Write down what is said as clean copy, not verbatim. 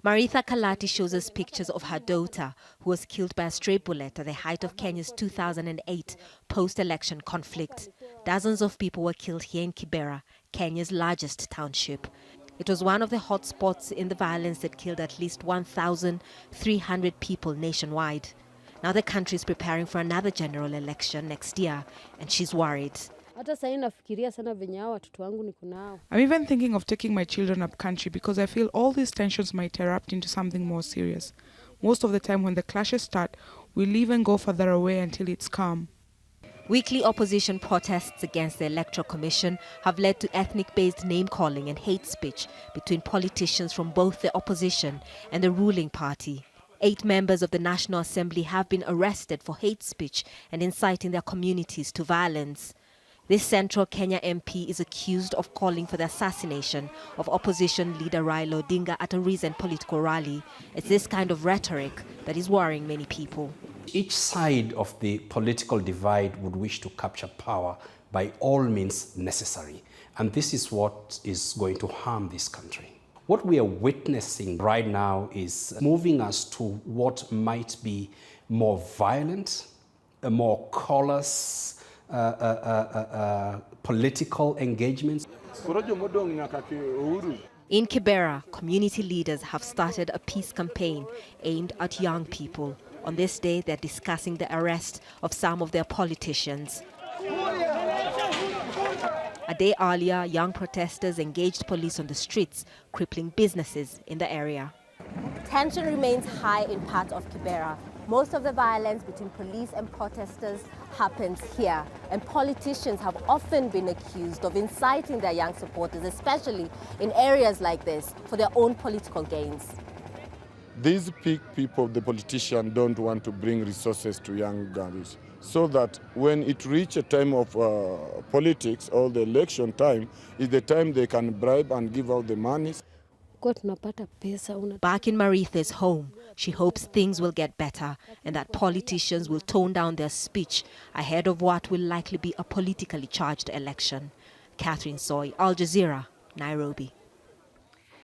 Maritha Kalati shows us pictures of her daughter, who was killed by a stray bullet at the height of Kenya's 2008 post-election conflict. Dozens of people were killed here in KIBERA, Kenya's largest township. It was one of the hot spots in the violence that killed at least 1,300 people nationwide. Now the country is preparing for another general election next year, and she's worried. I'm even thinking of taking my children up country because I feel all these tensions might erupt into something more serious. Most of the time when the clashes start, we leave and go further away until it's calm. Weekly opposition protests against the Electoral Commission have led to ethnic-based name-calling and hate speech between politicians from both the opposition and the ruling party. 8 members of the National Assembly have been arrested for hate speech and inciting their communities to violence. This central Kenya MP is accused of calling for the assassination of opposition leader Raila Odinga at a recent political rally. It's this kind of rhetoric that is worrying many people. Each side of the political divide would wish to capture power by all means necessary. And this is what is going to harm this country. What we are witnessing right now is moving us to what might be more violent, more callous, political engagements. In KIBERA, community leaders have started a peace campaign aimed at young people. On this day, they're discussing the arrest of some of their politicians. A day earlier, young protesters engaged police on the streets, crippling businesses in the area. Tension remains high in parts of KIBERA. Most of the violence between police and protesters happens here, and politicians have often been accused of inciting their young supporters, especially in areas like this, for their own political gains. These big people, the politicians, don't want to bring resources to young girls, so that when it reaches a time of politics or the election time, is the time they can bribe and give out the money. Back in Maritha's home, she hopes things will get better and that politicians will tone down their speech ahead of what will likely be a politically charged election. Catherine Soy, Al Jazeera, Nairobi.